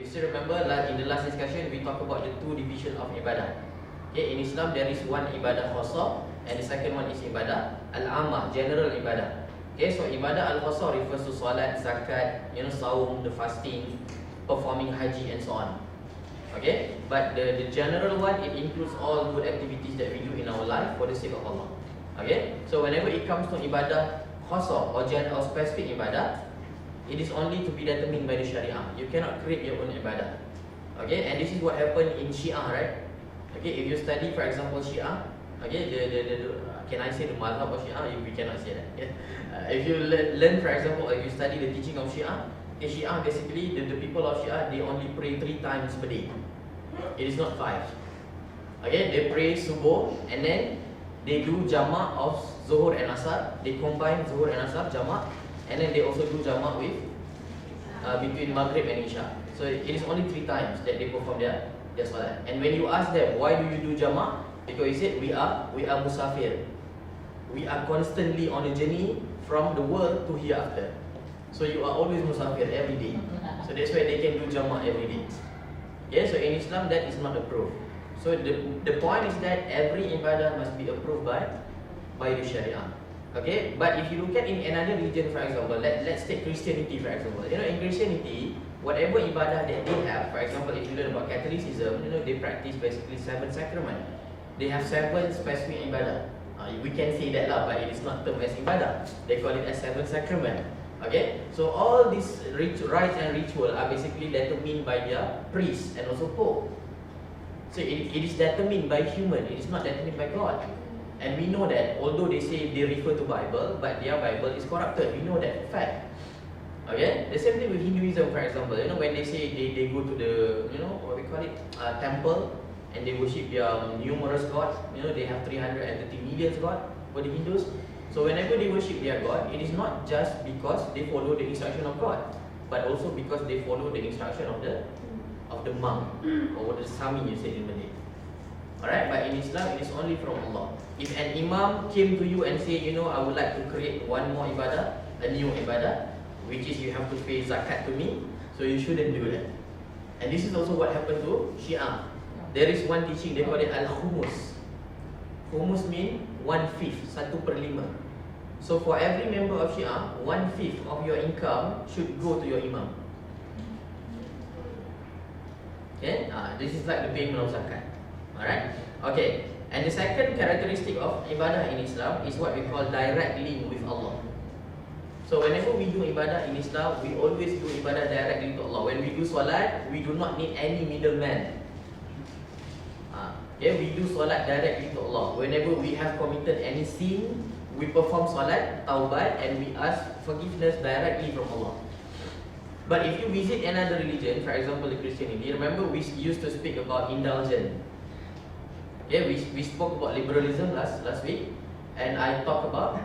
you still remember in the last discussion we talked about the two divisions of ibadah. Okay, in Islam there is one ibadah khassa and the second one is ibadah al-ammah, general ibadah. Okay, so ibadah al-khassa refers to salat, zakat, saum, the fasting, performing haji and so on. Okay, but the general one, it includes all good activities that we do in our life for the sake of Allah. Okay, so whenever it comes to ibadah khassa or general or specific ibadah, it is only to be determined by the Sharia. You cannot create your own ibadah. Okay, and this is what happened in Shia, right? Okay, if you study, for example, Shia, okay, can I say the madhab of Shia? We cannot say that. Yeah? If you learn, for example, if you study the teaching of Shia, Shia basically, the people of Shia, they only pray 3 times per day. It is not 5. Okay, they pray subuh and then they do jamak of Zuhur and Asar. They combine Zuhur and Asar, jamak, and then they also do jamak with between Maghrib and Isha. So it is only 3 times that they perform their salat. And when you ask them, why do you do jamak? Because he said, we are musafir. We are constantly on a journey from the world to hereafter. So you are always musafir every day. So that's why they can do jamak every day. Yeah, so in Islam that is not approved. So the point is that every ibadah must be approved by the Sharia. Okay, but if you look at in another religion, for example, let's take Christianity for example. In Christianity, whatever ibadah that they have, for example, if you learn about Catholicism, they practice basically 7 sacraments. They have 7 specific ibadah. We can say that lah, but it is not termed as ibadah. They call it as 7 sacrament. Okay, so all these rites and ritual are basically determined by their priest and also pope. So it is determined by human. It is not determined by God. And we know that, although they say they refer to Bible, but their Bible is corrupted. We know that fact. Okay, the same thing with Hinduism, for example. When they say they go to the what we call it temple and they worship their numerous gods. They have 330 million gods for the Hindus. So whenever they worship their God, it is not just because they follow the instruction of God, but also because they follow the instruction of the monk or the Sami, you say in Malay. Alright, but in Islam it is only from Allah. If an imam came to you and say, I would like to create one more ibadah, a new ibadah, which is you have to pay zakat to me, so you shouldn't do that. And this is also what happened to Shia. There is one teaching, they call it al-khumus. Khumus means 1/5, 1/5. So for every member of Shia, 1/5 of your income should go to your imam. Okay, this is like the payment of zakat. Alright, okay. And the second characteristic of ibadah in Islam is what we call direct link with Allah. So whenever we do ibadah in Islam, we always do ibadah directly to Allah. When we do solat, we do not need any middleman. Okay, we do solat directly to Allah. Whenever we have committed any sin, we perform solat, taubat, and we ask forgiveness directly from Allah. But if you visit another religion, for example the Christianity, remember we used to speak about indulgence. Okay, we spoke about liberalism last week, and I talked about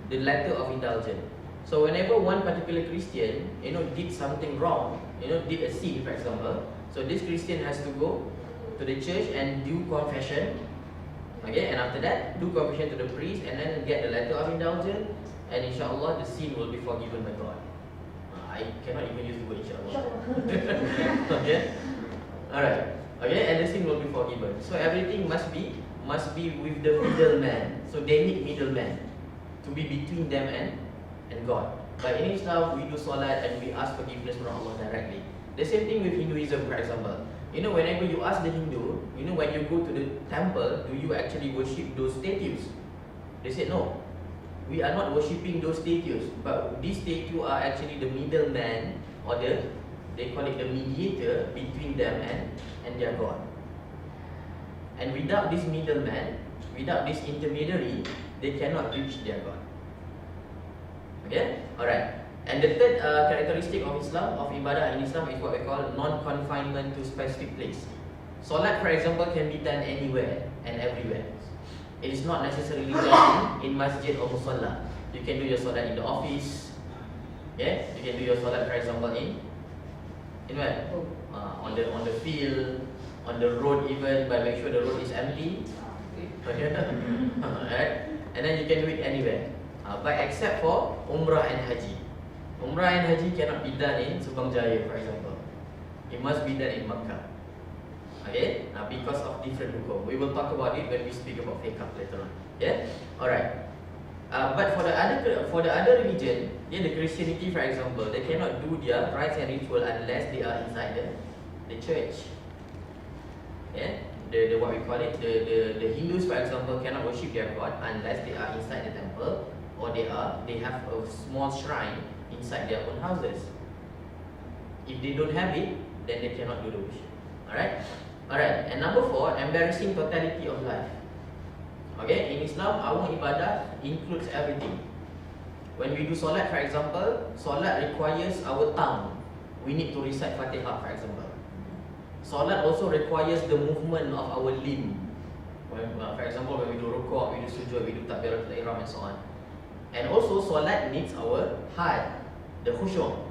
the letter of indulgence. So whenever one particular Christian, did something wrong, did a sin, for example, so this Christian has to go to the church and do confession. Okay, and after that, do confession to the priest and then get the letter of indulgence, and inshallah the sin will be forgiven by God. I cannot even use the word inshallah. Okay, alright. Okay, and the sin will be forgiven. So everything must be with the middleman. So they need middleman to be between them and God. But in Islam, we do salat and we ask forgiveness from Allah directly. The same thing with Hinduism, for example. Whenever you ask the Hindu, when you go to the temple, do you actually worship those statues? They said no. We are not worshipping those statues, but these statues are actually the middleman, or they call it the mediator between them and their God. And without this middleman, without this intermediary, they cannot reach their God. Okay? Alright. And the third characteristic of Islam, of ibadah in Islam, is what we call non-confinement to specific place. Solat, for example, can be done anywhere and everywhere. It is not necessarily done in masjid or musalla. You can do your solat in the office. Yeah, you can do your solat, for example, in where? On the field, on the road even, but make sure the road is empty. Okay. Alright. And then you can do it anywhere, but except for Umrah and Haji. Umrah and Haji cannot be done in Subang Jaya, for example. It must be done in Makkah. Okay, because of different hukum. We will talk about it when we speak about fiqh later on. Yeah, alright. But for the other religion, yeah, the Christianity, for example, they cannot do their rites and ritual unless they are inside the church. Yeah, the what we call it, the Hindus, for example, cannot worship their god unless they are inside the temple, or they have a small shrine inside their own houses. If they don't have it, then they cannot do the worship. Alright, and number 4, embarrassing totality of life. Okay, in Islam, our ibadah includes everything. When we do solat, for example, solat requires our tongue. We need to recite Fatihah, for example. Solat also requires the movement of our limb. For example, when we do rukuk, we do sujud, we do takbiratul ihram and so on. And also, solat needs our heart, the khusyuk,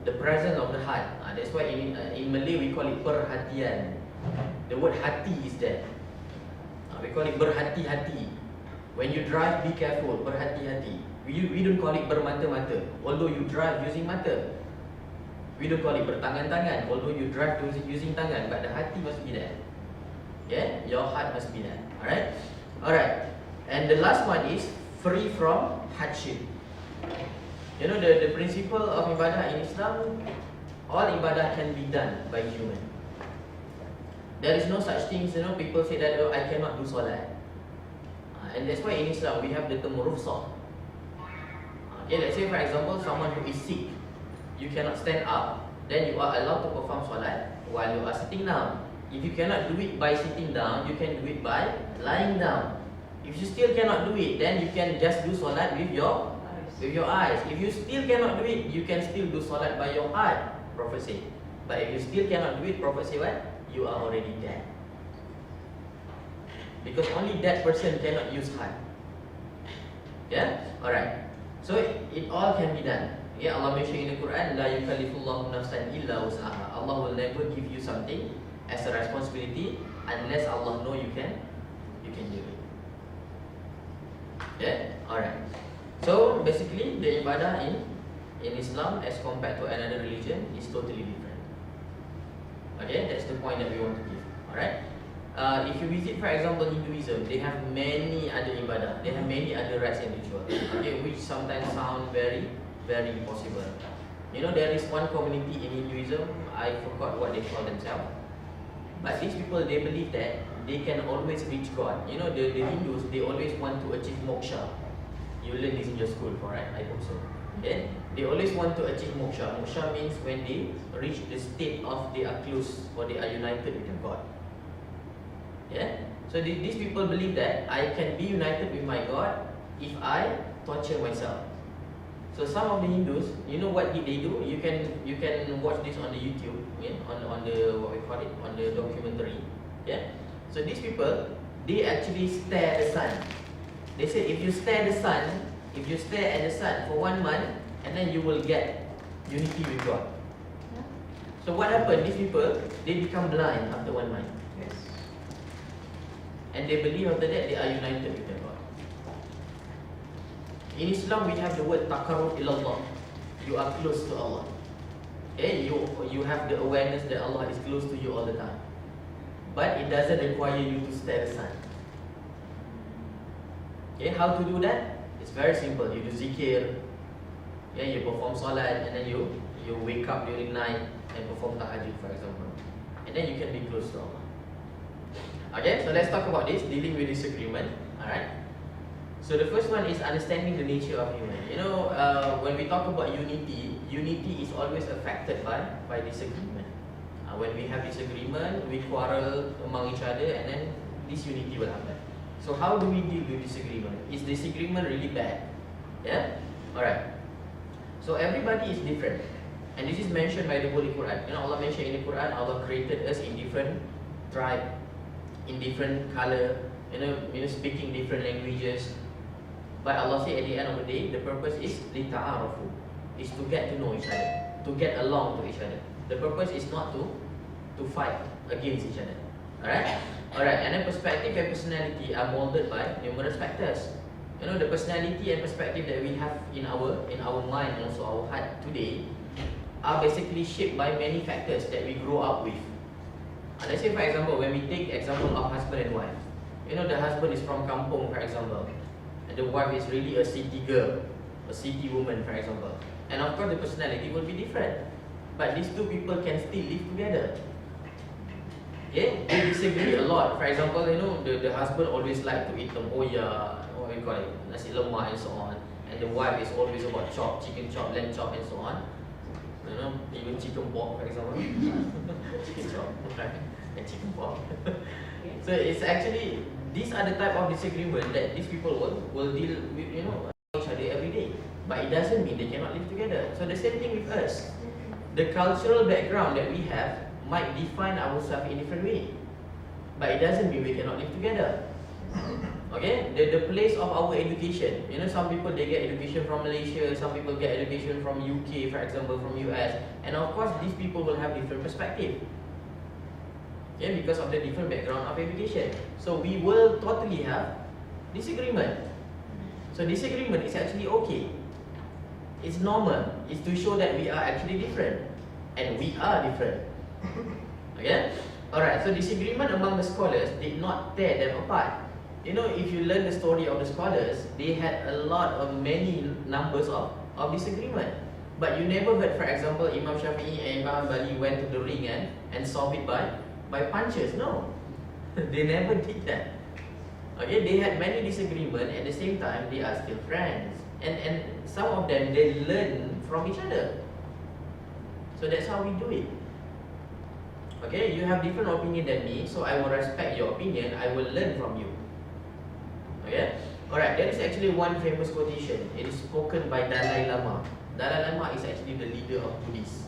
the presence of the heart. That's why in Malay we call it perhatian. The word hati is there. We call it berhati-hati. When you drive, be careful, berhati-hati. We don't call it bermata-mata, although you drive using mata. We don't call it bertangan-tangan, although you drive using tangan. But the hati must be there. Yeah, your heart must be there. Alright. And the last one is free from hardship. You know, the principle of ibadah in Islam, all ibadah can be done by human. There is no such things, people say that, oh, I cannot do solat. And that's why in Islam we have the term rukhsah. Okay, let's say for example, someone who is sick, you cannot stand up, then you are allowed to perform solat while you are sitting down. If you cannot do it by sitting down, you can do it by lying down. If you still cannot do it, then you can just do solat with your eyes. If you still cannot do it, you can still do solat by your heart, Prophet said. But if you still cannot do it, Prophet said what? You are already dead. Because only that person cannot use heart. Yeah? Alright. So it all can be done. Yeah, Allah mentioned in the Quran, La yukallifullahu nafsan illa wus'aha. Allah will never give you something as a responsibility unless Allah know you can do it. Yeah? Alright. So basically, the ibadah in Islam as compared to another religion is totally different. Okay, that's the point that we want to give. Alright. If you visit, for example, Hinduism, they have many other ibadah. They have many other rites and rituals. Okay, which sometimes sound very, very impossible. You know, there is one community in Hinduism. I forgot what they call themselves. But these people, they believe that they can always reach God. You know, the Hindus, they always want to achieve moksha. You learn this in your school, correct? I hope so. Okay? They always want to achieve moksha. Moksha means when they reach the state of they are close or they are united with God. Yeah? So these people believe that I can be united with my God if I torture myself. So some of the Hindus, you know what did they do? You can watch this on the YouTube, yeah? on the what we call it, on the documentary. Yeah? So these people, they actually stare at the sun. They say if you stare at the sun for 1 month, and then you will get unity with God. So what happened? These people, they become blind after 1 month. Yes. And they believe after that they are united with their God. In Islam, we have the word taqarrub ilallah. You are close to Allah. Okay? You have the awareness that Allah is close to you all the time. But it doesn't require you to stare at the sun. Okay, how to do that? It's very simple. You do zikir, yeah, you perform salat, and then you wake up during night and perform tahajjud, for example. And then you can be close to Allah. Okay, so let's talk about this, dealing with disagreement. Alright. So the first one is understanding the nature of human. You know, when we talk about unity is always affected by disagreement. When we have disagreement, we quarrel among each other, and then this unity will happen. So how do we deal with disagreement? Is disagreement really bad? Yeah? Alright. So everybody is different. And this is mentioned by the Holy Quran. You know, Allah mentioned in the Quran, Allah created us in different tribe, in different color, you know, speaking different languages. But Allah said at the end of the day, the purpose is lita'arafu, is to get to know each other, to get along to each other. The purpose is not to fight against each other. Alright, and then perspective and personality are molded by numerous factors. You know, the personality and perspective that we have in our mind and also our heart today are basically shaped by many factors that we grow up with. Let's say for example, when we take the example of husband and wife, you know, the husband is from kampung, for example, and the wife is really a city girl, a city woman, for example. And of course the personality will be different, but these two people can still live together. Okay, they disagree a lot. For example, you know, the husband always like to eat tempoyak, what we call it, nasi lemak and so on, and the wife is always about chop, chicken chop, lamb chop and so on. You know, even chicken pork, for example. Chicken chop, right? And chicken pork. So it's actually, these are the type of disagreement that these people will deal with, you know, each other every day. But it doesn't mean they cannot live together. So the same thing with us. The cultural background that we have might define ourselves in a different way, but it doesn't mean we cannot live together. Okay, the place of our education. You know, some people they get education from Malaysia, some people get education from UK, for example, from US, and of course these people will have different perspective. Okay, because of the different background of education. So we will totally have disagreement. So disagreement is actually okay. It's normal. It's to show that we are actually different, and we are different. Okay? Alright, so disagreement among the scholars did not tear them apart. You know, if you learn the story of the scholars, they had a lot of many numbers of disagreement. But you never heard, for example, Imam Shafi'i and Imam Hanbali went to the ring and solved it by punches. No. They never did that. Okay, they had many disagreement, at the same time they are still friends. And some of them, they learn from each other. So that's how we do it. Okay, you have different opinion than me, so I will respect your opinion, I will learn from you. Okay? Alright, there is actually one famous quotation. It is spoken by Dalai Lama. Dalai Lama is actually the leader of Buddhists.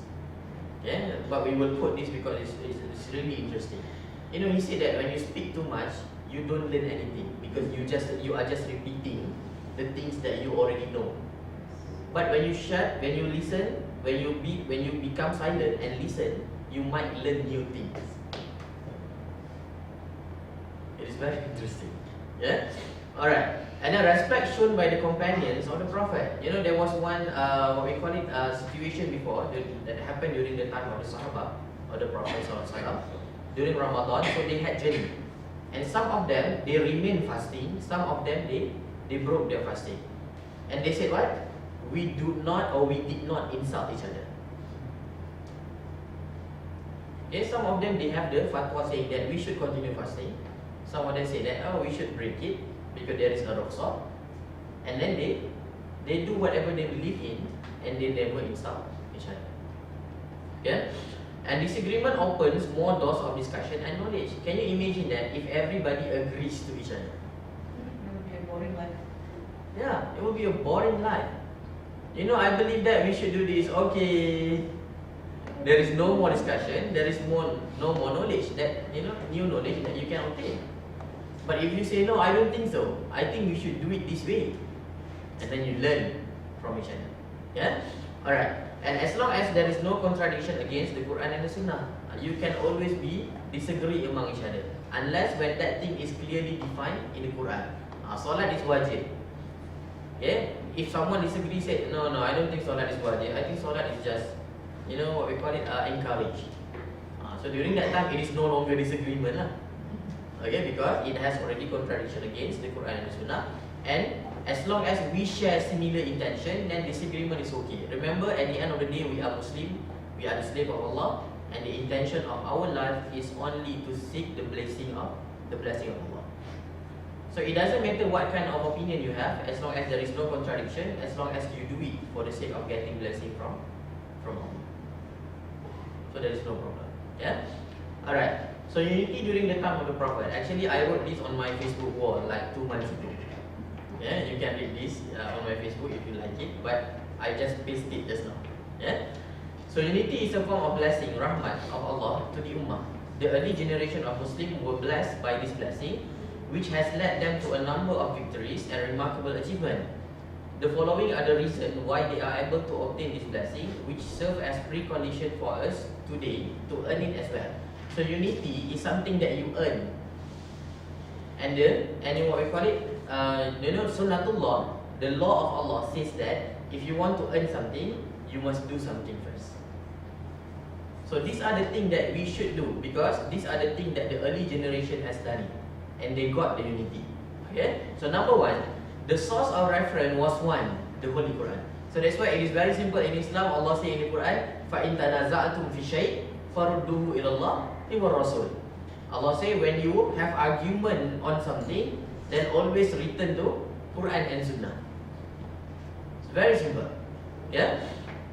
Okay? But we will quote this because it's really interesting. You know, he said that when you speak too much, you don't learn anything, because you are just repeating the things that you already know. But when you shut, when you listen, when you become silent and listen, you might learn new things. It is very interesting. Yeah? Alright. And the respect shown by the companions of the Prophet. You know, there was one, what we call it, situation before that happened during the time of the Sahaba, or the Prophet during Ramadan. So they had journey. And some of them, they remained fasting. Some of them, they broke their fasting. And they said what? We do not, or we did not insult each other. Okay, some of them, they have the fatwa saying that we should continue fasting. Some of them say that, oh, we should break it because there is a rukhsah. And then they do whatever they believe in, and they never insult each other. Okay? And disagreement opens more doors of discussion and knowledge. Can you imagine that if everybody agrees to each other? It would be a boring life. Yeah, it will be a boring life. You know, I believe that we should do this. Okay. There is no more discussion. There is no more knowledge that, you know, new knowledge that you can obtain. But if you say, no, I don't think so, I think we should do it this way, and then you learn from each other. Yeah? Alright. And as long as there is no contradiction against the Quran and the Sunnah, you can always disagree among each other. Unless when that thing is clearly defined in the Quran. Salat is wajib. Okay? If someone disagrees, say, no, I don't think salat is wajib. I think salat is just, you know, what we call it, encouraged. So during that time, it is no longer disagreement lah. Okay, because it has already contradiction against the Quran and the Sunnah. And as long as we share similar intention, then disagreement is okay. Remember, at the end of the day, we are Muslim, we are the slave of Allah, and the intention of our life is only to seek the blessing of Allah. So it doesn't matter what kind of opinion you have, as long as there is no contradiction, as long as you do it for the sake of getting blessing from Allah. So there is no problem. Yeah? Alright. So unity during the time of the Prophet. Actually, I wrote this on my Facebook wall like 2 months ago. Yeah, you can read this on my Facebook if you like it, but I just pasted it just now. Yeah. So unity is a form of blessing, rahmat of Allah to the ummah. The early generation of Muslims were blessed by this blessing, which has led them to a number of victories and remarkable achievements. The following are the reasons why they are able to obtain this blessing, which serve as precondition for us today to earn it as well. So unity is something that you earn, and what we call it, Sunnatullah, the law of Allah says that if you want to earn something, you must do something first. So these are the things that we should do, because these are the things that the early generation has done, and they got the unity. Okay. So number one, the source of reference was one, the Holy Quran. So that's why it is very simple in Islam. Allah say in the Quran, فَإِن تَنَازَعْتُمْ فِي شَيْءٍ فَرُدُّوهُ إِلَى اللَّهِ وَالرَّسُولِ. Allah say when you have argument on something, then always return to Quran and Sunnah. It's very simple. Yeah?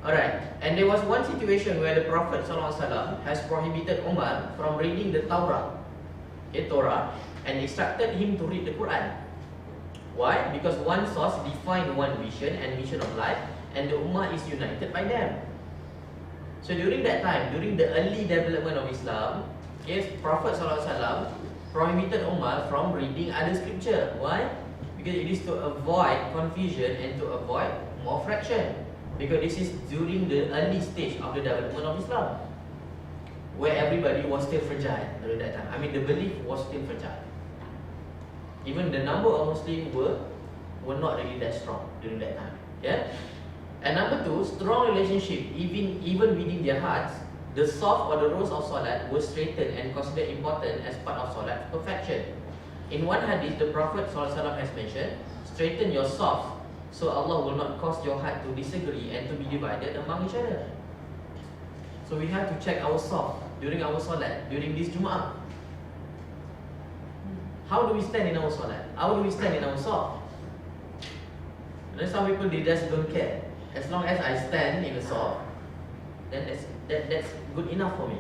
Alright. And there was one situation where the Prophet ﷺ has prohibited Umar from reading the Torah, and instructed him to read the Quran. Why? Because one source defined one vision and mission of life, and the Ummah is united by them. So during that time, during the early development of Islam, Prophet ﷺ prohibited Umar from reading other scripture. Why? Because it is to avoid confusion and to avoid more fraction. Because this is during the early stage of the development of Islam, where everybody was still fragile during that time. I mean, the belief was still fragile. Even the number of Muslims were not really that strong during that time. Yeah. And number two, strong relationship, even within their hearts. The soft or the rules of Salat were straightened and considered important as part of Salat perfection. In one hadith, the Prophet ﷺ has mentioned, straighten your soft, so Allah will not cause your heart to disagree and to be divided among each other. So we have to check our soft during our Salat, during this Jum'ah. How do we stand in our Salat? How do we stand in our soft? And some people, they just don't care. As long as I stand in the soft, then that's good enough for me.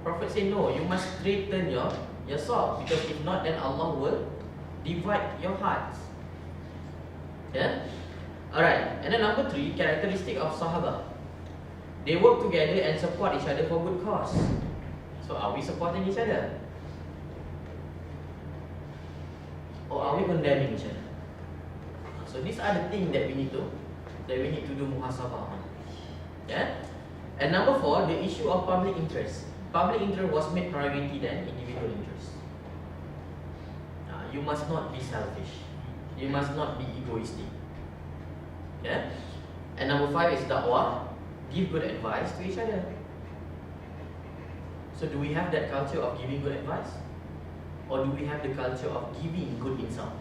Prophet said no, you must straighten your soft, because if not, then Allah will divide your hearts. Yeah. Alright. And then number three, characteristic of Sahaba. They work together and support each other for good cause. So are we supporting each other? Or are we condemning each other? So these are the things that we need to do muhasabah on. Yeah? And number four, the issue of public interest. Public interest was made priority than individual interest. You must not be selfish. You must not be egoistic. Yeah? And number five is da'wah. Give good advice to each other. So do we have that culture of giving good advice? Or do we have the culture of giving good insult?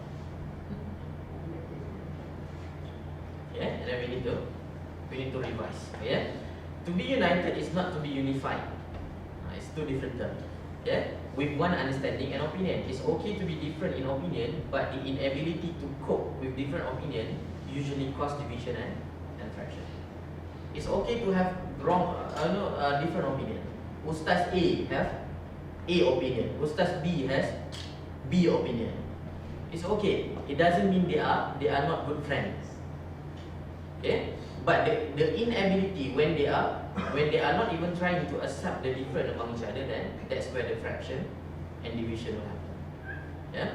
Yeah? And then we need to revise. Yeah? To be united is not to be unified. It's two different terms. Yeah? With one understanding and opinion. It's okay to be different in opinion, but the inability to cope with different opinion usually cause division and fraction. It's okay to have different opinion. Ustaz A have A opinion. Ustaz B has B opinion. It's okay. It doesn't mean they are not good friends. Okay? But the inability when they are not even trying to accept the difference among each other, then that's where the fraction and division will happen. Yeah?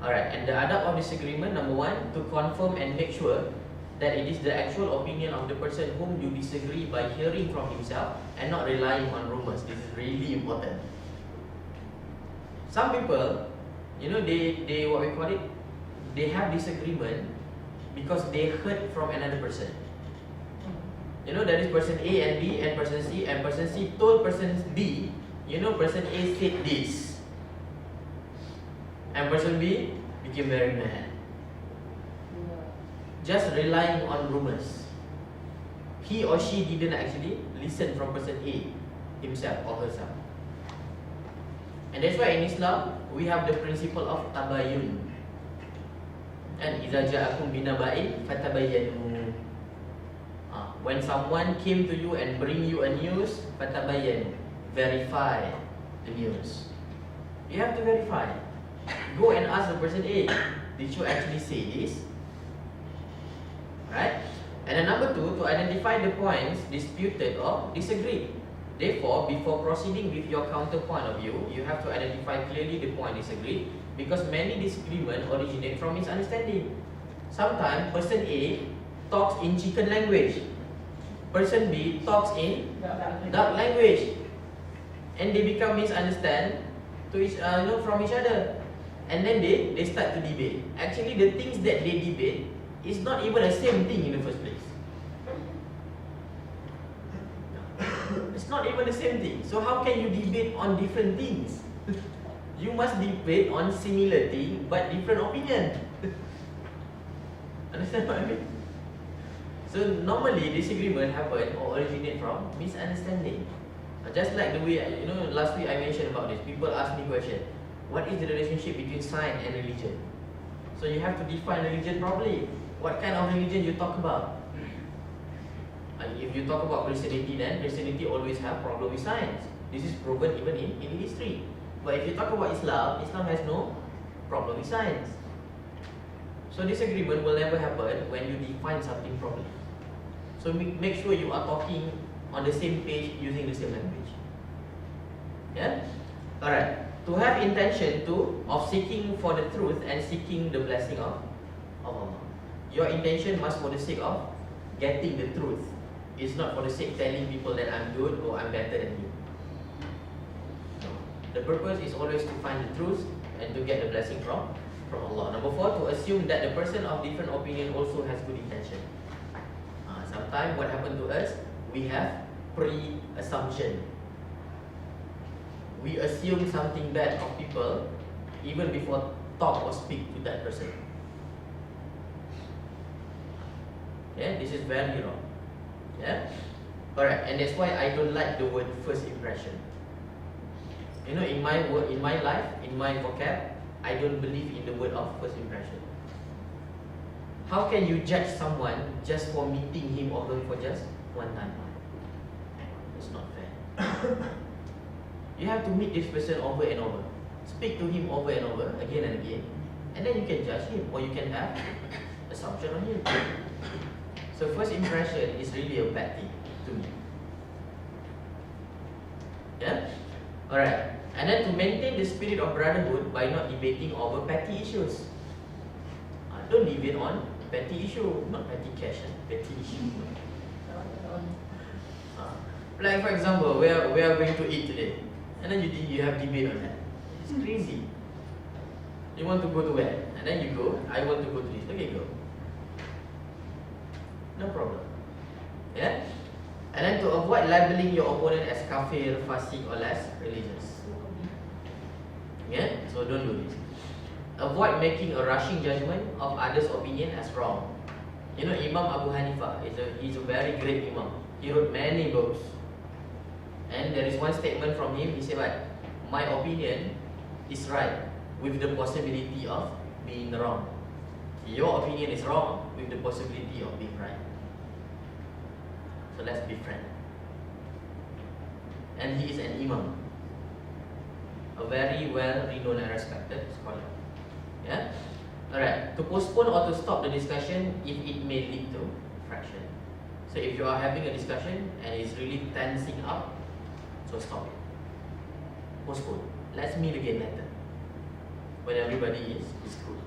Alright, and the adab of disagreement, number one, to confirm and make sure that it is the actual opinion of the person whom you disagree by hearing from himself and not relying on rumors. This is really important. Some people, they what we call it, they have disagreement because they heard from another person. There is person A and B and person C told person B, person A said this. And person B became very mad. Just relying on rumors. He or she didn't actually listen from person A himself or herself. And that's why in Islam we have the principle of tabayun. And idza ja'akum binaba'in fatabayyanu. When someone came to you and bring you a news, fatabayyanu, verify the news. You have to verify. Go and ask the person, did you actually say this? Right? And then number two, to identify the points disputed or disagreed. Therefore, before proceeding with your counterpoint of view, you have to identify clearly the point disagreed, because many disagreements originate from misunderstanding. Sometimes person A talks in chicken language, person B talks in duck language, and they become misunderstand to each from each other, and then they start to debate. Actually, the things that they debate is not even the same thing in the first place. It's It's not even the same thing. So how can you debate on different things? You must debate on similar thing but different opinion. Understand what I mean? So normally disagreement happen or originate from misunderstanding. Just like the way, last week I mentioned about this. People ask me question, what is the relationship between science and religion? So you have to define religion properly. What kind of religion you talk about? If you talk about Christianity, then Christianity always have problem with science. This is proven even in history. But if you talk about Islam, Islam has no problem with science. So disagreement will never happen when you define something properly. So make sure you are talking on the same page using the same language. Yeah? Alright. To have intention of seeking for the truth and seeking the blessing of Allah. Your intention must for the sake of getting the truth. It's not for the sake of telling people that I'm good or I'm better than you. No. The purpose is always to find the truth and to get the blessing from Allah. Number 4, to assume that the person of different opinion also has good intention. Sometimes what happens to us, we have pre-assumption. We assume something bad of people even before talk or speak to that person. Yeah, this is very wrong. Yeah, alright, and that's why I don't like the word first impression. In my word, in my life, in my vocab, I don't believe in the word of first impression. How can you judge someone just for meeting him or her for just one time? It's not fair. You have to meet this person over and over, speak to him over and over, again and again, and then you can judge him or you can have assumption on him. So first impression is really a bad thing to me. Yeah? Alright. And then to maintain the spirit of brotherhood by not debating over petty issues. Don't debate on petty issue, not petty cash, petty issue. Like for example, we are going to eat today, and then you have debate on that. It's crazy. You want to go to where? And then you go, I want to go to this. Okay, go. No problem. Yeah? And then to avoid labeling your opponent as kafir, fasik or less religious. Yeah? So don't do this. Avoid making a rushing judgment of others' opinion as wrong. Imam Abu Hanifah he's a very great imam. He wrote many books. And there is one statement from him, he said, what? My opinion is right with the possibility of being wrong. Your opinion is wrong with the possibility of being right. So let's be friends. And he is an imam, a very well renowned and respected scholar. Yeah? Alright, to postpone or to stop the discussion if it may lead to fraction. So if you are having a discussion and it's really tensing up, so stop it. Postpone. Let's meet again later when everybody is cool.